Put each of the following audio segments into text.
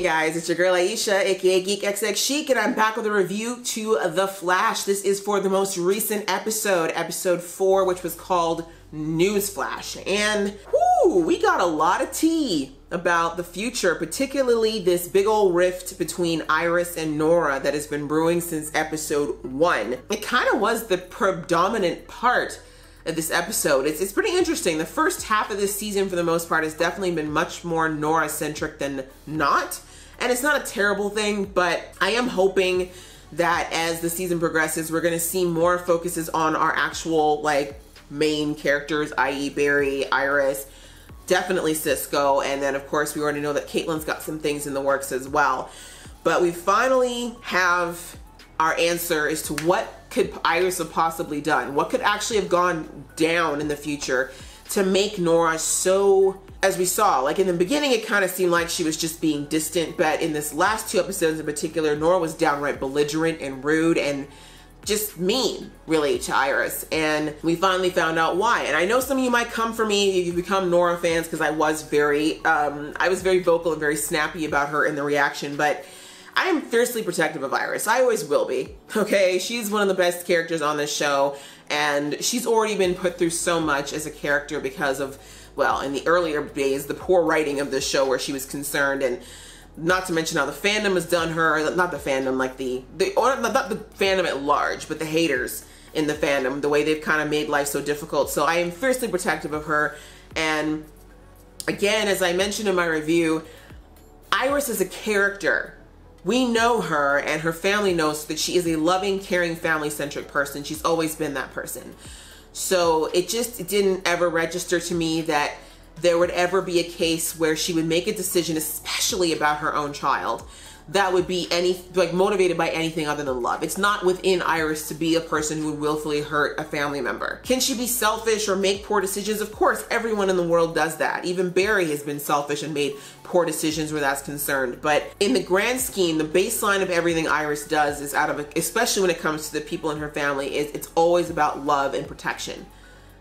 Hey guys, it's your girl Aisha, aka geekxxchic, and I'm back with a review to The Flash. This is for the most recent episode, episode 4, which was called Newsflash. And whoo, we got a lot of tea about the future, particularly this big old rift between Iris and Nora that has been brewing since episode 1. It kind of was the predominant part of this episode. It's pretty interesting. The first half of this season, for the most part, has definitely been much more Nora-centric than not. And it's not a terrible thing, but I am hoping that as the season progresses, we're going to see more focuses on our actual, like, main characters, i.e. Barry, Iris, definitely Cisco, and then, of course, we already know that Caitlin's got some things in the works as well. But we finally have our answer as to what could Iris have possibly done? What could actually have gone down in the future to make Nora so, as we saw, like in the beginning it kind of seemed like she was just being distant, but in this last 2 episodes in particular, Nora was downright belligerent and rude and just mean, really, to Iris. And we finally found out why. And I know some of you might come for me if you become Nora fans, because I was very vocal and very snappy about her in the reaction, but I am fiercely protective of Iris. I always will be, okay? She's one of the best characters on this show, and she's already been put through so much as a character because of, well, in the earlier days, the poor writing of this show where she was concerned, and not to mention how the fandom has done her, not the fandom, like not the fandom at large, but the haters in the fandom, the way they've kind of made life so difficult. So I am fiercely protective of her, and again, as I mentioned in my review, Iris is a character. We know her, and her family knows that she is a loving, caring, family-centric person. She's always been that person. So it didn't ever register to me that there would ever be a case where she would make a decision, especially about her own child, that would be motivated by anything other than love. It's not within Iris to be a person who would willfully hurt a family member. Can she be selfish or make poor decisions? Of course, everyone in the world does that. Even Barry has been selfish and made poor decisions where that's concerned. But in the grand scheme, the baseline of everything Iris does is especially when it comes to the people in her family, it's always about love and protection.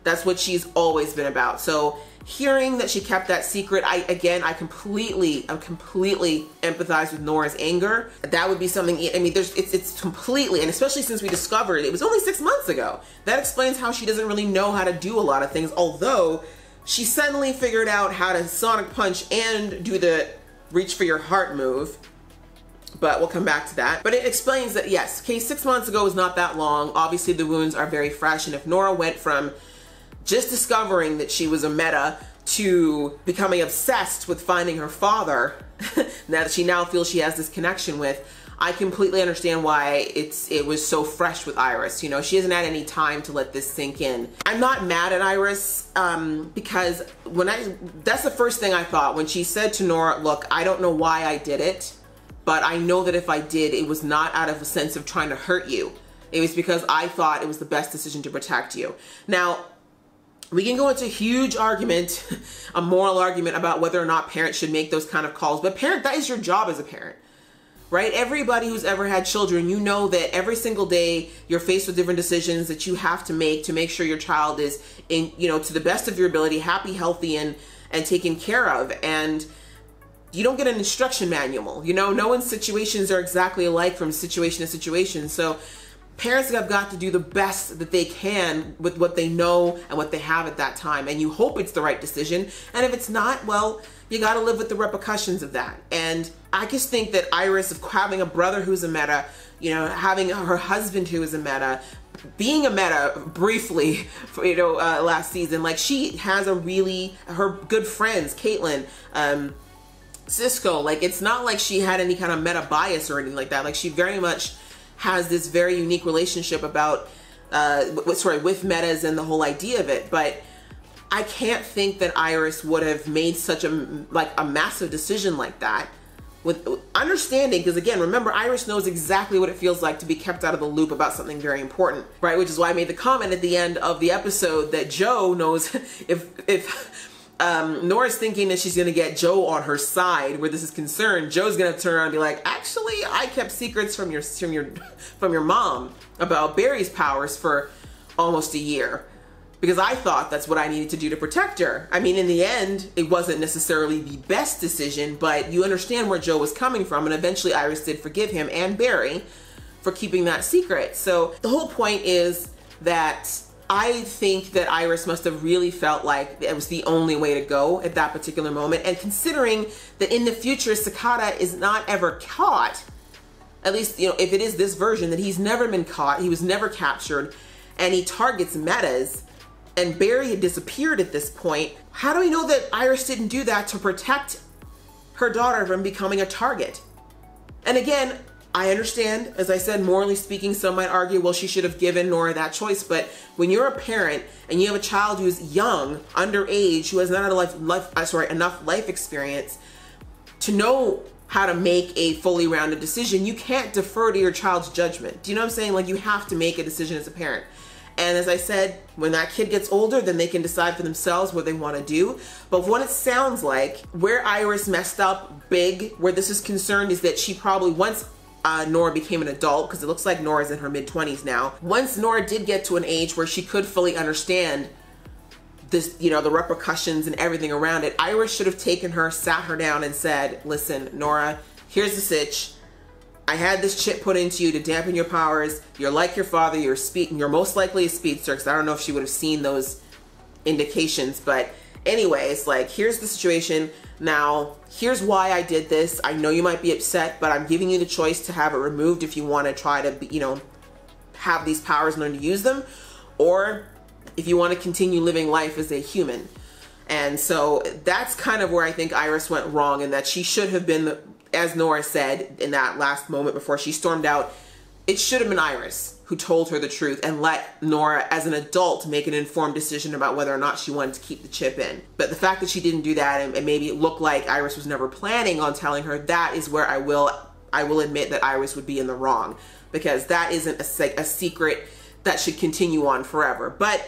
That's what she's always been about. So hearing that she kept that secret, I completely empathize with Nora's anger. That would be something, I mean, it's completely, and especially since we discovered it was only 6 months ago. That explains how she doesn't really know how to do a lot of things, although she suddenly figured out how to sonic punch and do the reach for your heart move. But we'll come back to that. But it explains that, yes, okay, 6 months ago is not that long. Obviously the wounds are very fresh, and if Nora went from just discovering that she was a meta to becoming obsessed with finding her father, now that she now feels she has this connection with, I completely understand why it was so fresh with Iris. You know, she hasn't had any time to let this sink in. I'm not mad at Iris because that's the first thing I thought when she said to Nora, look, I don't know why I did it, but I know that if I did, it was not out of a sense of trying to hurt you. It was because I thought it was the best decision to protect you. Now, we can go into a huge argument, a moral argument about whether or not parents should make those kind of calls, but that is your job as a parent, right? Everybody who's ever had children, you know that every single day you're faced with different decisions that you have to make sure your child is to the best of your ability, happy, healthy, and taken care of. And you don't get an instruction manual. You know, no one's situations are exactly alike from situation to situation. So parents have got to do the best that they can with what they know and what they have at that time. And you hope it's the right decision. And if it's not, well, you got to live with the repercussions of that. And I just think that Iris, of having a brother who's a meta, you know, having her husband who is a meta, being a meta briefly, last season, like she has her good friends, Caitlin, Cisco, like it's not like she had any kind of meta bias or anything like that. Like she very much has this very unique relationship with metas and the whole idea of it. But I can't think that Iris would have made such a massive decision like that with understanding, because again, remember, Iris knows exactly what it feels like to be kept out of the loop about something very important, right? Which is why I made the comment at the end of the episode that Joe knows if Nora's thinking that she's gonna get Joe on her side where this is concerned, Joe's gonna turn around and be like, actually, I kept secrets from your mom about Barry's powers for almost a year. because I thought that's what I needed to do to protect her. I mean, in the end, it wasn't necessarily the best decision, but you understand where Joe was coming from, and eventually Iris did forgive him and Barry for keeping that secret. So the whole point is that I think that Iris must have really felt like it was the only way to go at that particular moment. And considering that in the future, Sakata is not ever caught, at least, you know, if it is this version, that he's never been caught, he was never captured, and he targets Metas, and Barry had disappeared at this point, how do we know that Iris didn't do that to protect her daughter from becoming a target? And again, I understand, as I said, morally speaking, some might argue, well, she should have given Nora that choice. But when you're a parent and you have a child who's young, underage, who has not enough life experience to know how to make a fully rounded decision, you can't defer to your child's judgment. Do you know what I'm saying? Like, you have to make a decision as a parent. And as I said, when that kid gets older, then they can decide for themselves what they want to do. But what it sounds like, where Iris messed up big, where this is concerned, is that she probably, once Nora became an adult, because it looks like Nora's in her mid-20s now, once Nora did get to an age where she could fully understand this, you know, the repercussions and everything around it, Iris should have taken her, sat her down and said, listen, Nora, here's the sitch. I had this chip put into you to dampen your powers. You're like your father. You're most likely a speedster, because I don't know if she would have seen those indications. But anyways, like, here's the situation. Now, here's why I did this. I know you might be upset, but I'm giving you the choice to have it removed if you want to try to, you know, have these powers and learn to use them, or if you want to continue living life as a human. And so that's kind of where I think Iris went wrong, and that she should have been as Nora said in that last moment before she stormed out, it should have been Iris who told her the truth and let Nora, as an adult, make an informed decision about whether or not she wanted to keep the chip in. But the fact that she didn't do that, and maybe it looked like Iris was never planning on telling her, that is where I will admit that Iris would be in the wrong, because that isn't a secret that should continue on forever. But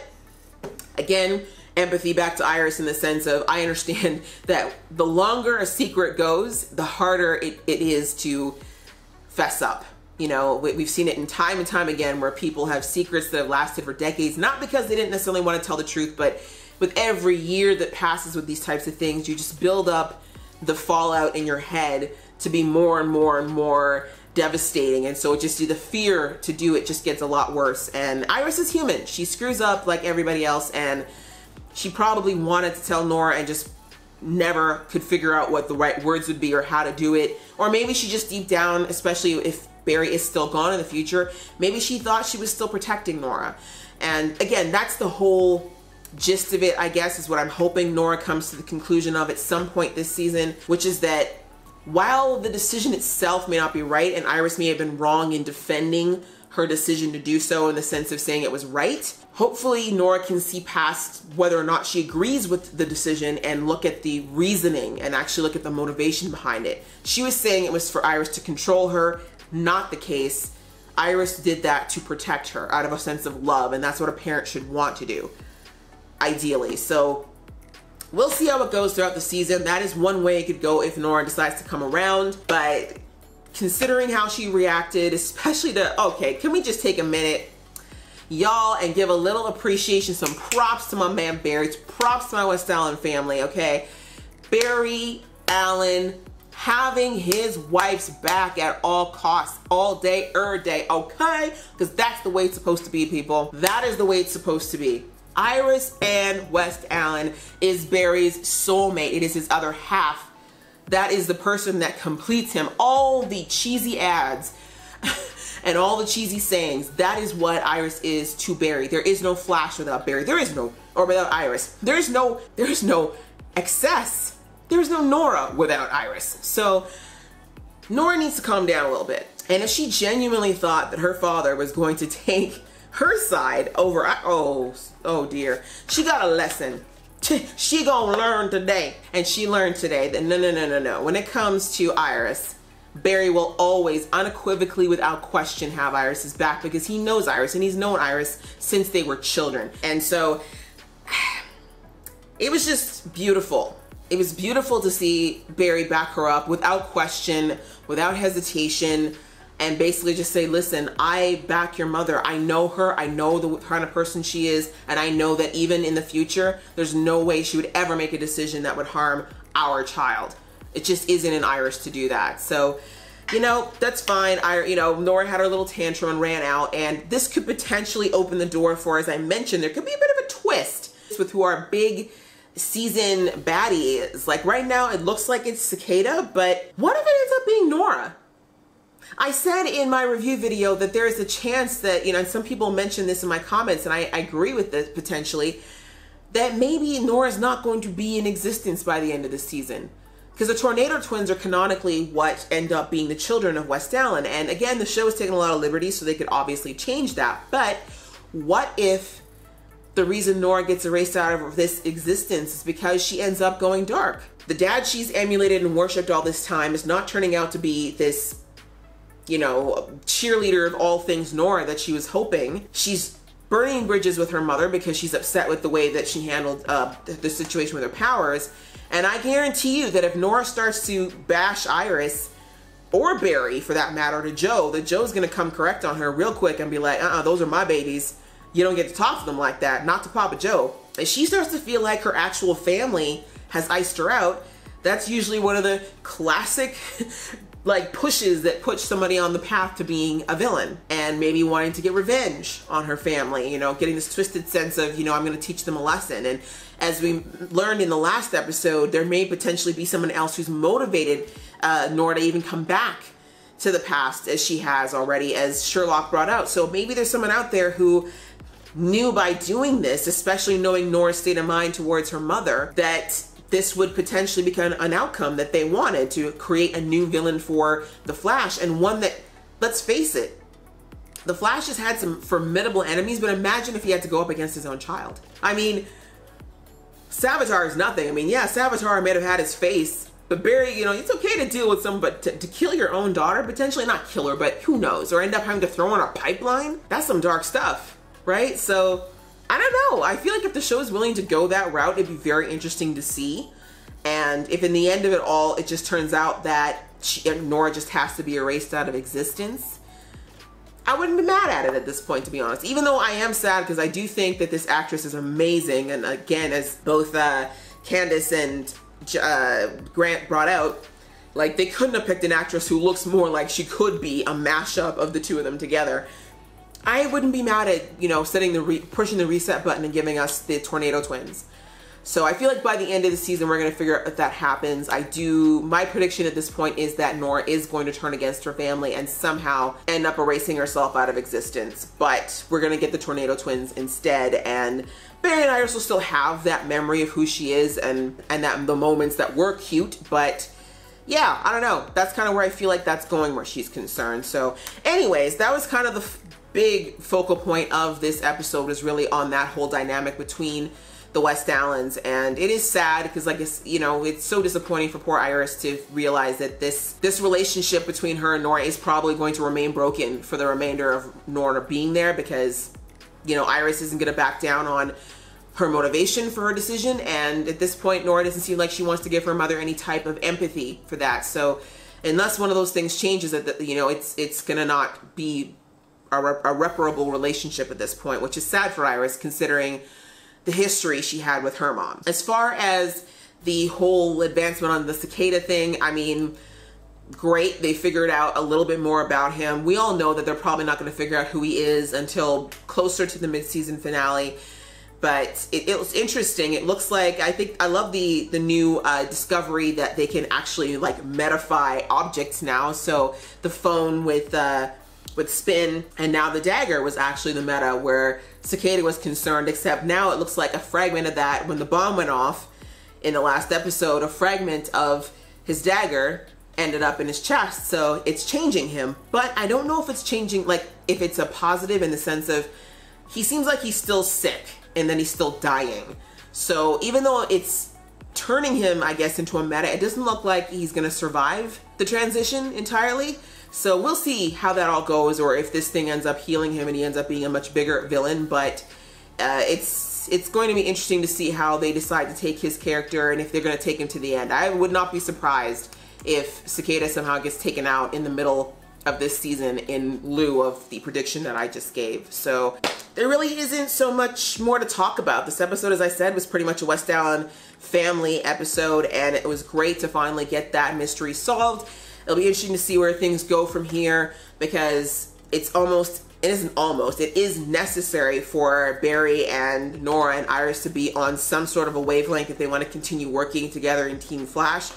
again, empathy back to Iris in the sense of, I understand that the longer a secret goes, the harder it is to fess up. You know, we've seen it in time and time again where people have secrets that have lasted for decades, not because they didn't necessarily want to tell the truth, but with every year that passes with these types of things, you just build up the fallout in your head to be more and more and more devastating. And so the fear to do it just gets a lot worse. And Iris is human. She screws up like everybody else, and she probably wanted to tell Nora and just never could figure out what the right words would be or how to do it. Or maybe she just deep down, especially if Barry is still gone in the future, maybe she thought she was still protecting Nora. And again, that's the whole gist of it, I guess, is what I'm hoping Nora comes to the conclusion of at some point this season, which is that while the decision itself may not be right, and Iris may have been wrong in defending her decision to do so in the sense of saying it was right, hopefully Nora can see past whether or not she agrees with the decision and look at the reasoning and actually look at the motivation behind it. She was saying it was for Iris to control her. Not the case. Iris did that to protect her out of a sense of love, and that's what a parent should want to do, ideally. So we'll see how it goes throughout the season. That is one way it could go if Nora decides to come around. But considering how she reacted, especially to, okay, can we just take a minute, y'all, and give a little appreciation, some props to my man Barry, props to my West Allen family, okay? Barry Allen having his wife's back at all costs, all day, okay? Because that's the way it's supposed to be, people. That is the way it's supposed to be. Iris and West Allen is Barry's soulmate. It is his other half. That is the person that completes him. All the cheesy ads and all the cheesy sayings, that is what Iris is to Barry. There is no Flash without Barry. Or without Iris. There is no excess. There's no Nora without Iris. So Nora needs to calm down a little bit. And if she genuinely thought that her father was going to take her side over, oh dear, she got a lesson. She gonna learn today. And she learned today that no. When it comes to Iris, Barry will always, unequivocally, without question, have Iris's back, because he knows Iris and he's known Iris since they were children. And so it was just beautiful. It was beautiful to see Barry back her up without question, without hesitation. and basically just say, listen, I back your mother. I know her. I know the kind of person she is. And I know that even in the future, there's no way she would ever make a decision that would harm our child. It just isn't in Iris to do that. So, you know, that's fine. Nora had her little tantrum and ran out, and this could potentially open the door for, as I mentioned, there could be a bit of a twist with who our big season baddie is. Like right now, it looks like it's Cicada, but what if it ends up being Nora? I said in my review video that there is a chance that, you know, and some people mentioned this in my comments, and I agree with this potentially, that maybe Nora's not going to be in existence by the end of the season. Because the Tornado Twins are canonically what end up being the children of West Allen. And again, the show has taken a lot of liberties, so they could obviously change that. But what if the reason Nora gets erased out of this existence is because she ends up going dark? The dad she's emulated and worshipped all this time is not turning out to be this, you know, cheerleader of all things Nora that she was hoping. She's burning bridges with her mother because she's upset with the way that she handled the situation with her powers. And I guarantee you that if Nora starts to bash Iris, or Barry for that matter, to Joe, that Joe's gonna come correct on her real quick and be like, those are my babies. You don't get to talk to them like that, not to Papa Joe. If she starts to feel like her actual family has iced her out, that's usually one of the classic like pushes that push somebody on the path to being a villain and maybe wanting to get revenge on her family, you know, getting this twisted sense of, you know, I'm going to teach them a lesson. And as we learned in the last episode, there may potentially be someone else who's motivated Nora to even come back to the past as she has already, as Sherlock brought out. So maybe there's someone out there who knew by doing this, especially knowing Nora's state of mind towards her mother, that this would potentially become an outcome that they wanted, to create a new villain for the Flash, and one that, let's face it, the Flash has had some formidable enemies, but imagine if he had to go up against his own child. I mean, Savitar is nothing. I mean, yeah, Savitar may have had his face, but Barry, you know, it's okay to deal with someone, but to kill your own daughter, potentially not kill her, but who knows, or end up having to throw in a pipeline, that's some dark stuff, right? So I don't know. I feel like if the show is willing to go that route, it'd be very interesting to see. And if in the end of it all, it just turns out that Nora just has to be erased out of existence, I wouldn't be mad at it at this point, to be honest. Even though I am sad, because I do think that this actress is amazing. And again, as both Candace and Grant brought out, like, they couldn't have picked an actress who looks more like she could be a mashup of the two of them together. I wouldn't be mad at, you know, pushing the reset button and giving us the Tornado Twins. So I feel like by the end of the season, we're going to figure out if that happens. My prediction at this point is that Nora is going to turn against her family and somehow end up erasing herself out of existence. But we're going to get the Tornado Twins instead, and Barry and Iris will still have that memory of who she is and that the moments that were cute. But yeah, I don't know. That's kind of where I feel like that's going where she's concerned. So anyways, that was kind of the big focal point of this episode, is really on that whole dynamic between the West Allens. And it is sad because, like, you know, it's so disappointing for poor Iris to realize that this relationship between her and Nora is probably going to remain broken for the remainder of Nora being there, because, you know, Iris isn't going to back down on her motivation for her decision, and at this point Nora doesn't seem like she wants to give her mother any type of empathy for that. So unless one of those things changes, that, you know, it's gonna not be a reparable relationship at this point, which is sad for Iris considering the history she had with her mom. As far as the whole advancement on the Cicada thing, I mean, great, they figured out a little bit more about him. We all know that they're probably not going to figure out who he is until closer to the mid-season finale, but it was interesting. It looks like, I love the new discovery that they can actually, like, metify objects now. So the phone with Spin, and now the dagger was actually the meta where Cicada was concerned, except now it looks like a fragment of that, when the bomb went off in the last episode, a fragment of his dagger ended up in his chest. So it's changing him, but I don't know if it's changing, like, if it's a positive in the sense of he seems like he's still sick and then he's still dying. So even though it's turning him, I guess, into a meta, it doesn't look like he's gonna survive the transition entirely. So we'll see how that all goes, or if this thing ends up healing him and he ends up being a much bigger villain. But it's going to be interesting to see how they decide to take his character and if they're going to take him to the end. I would not be surprised if Cicada somehow gets taken out in the middle of this season in lieu of the prediction that I just gave. So there really isn't so much more to talk about. This episode, as I said, was pretty much a West Allen family episode, and it was great to finally get that mystery solved. It'll be interesting to see where things go from here, because it is necessary for Barry and Nora and Iris to be on some sort of a wavelength if they want to continue working together in Team Flash.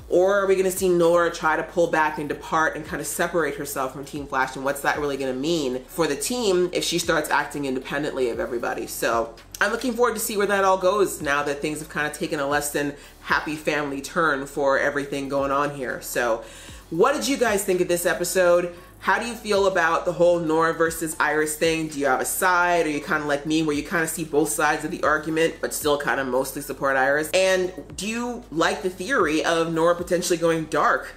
Or are we going to see Nora try to pull back and depart and kind of separate herself from Team Flash? And what's that really going to mean for the team if she starts acting independently of everybody? So I'm looking forward to see where that all goes now that things have kind of taken a less than happy family turn for everything going on here. So what did you guys think of this episode? How do you feel about the whole Nora versus Iris thing? Do you have a side? Or are you kind of like me where you kind of see both sides of the argument but still kind of mostly support Iris? And do you like the theory of Nora potentially going dark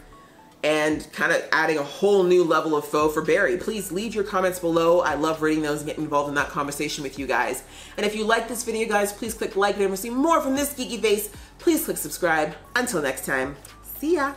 and kind of adding a whole new level of foe for Barry? Please leave your comments below. I love reading those and getting involved in that conversation with you guys. And if you like this video, guys, please click like, and if you want to see more from this geeky face, please click subscribe. Until next time, see ya.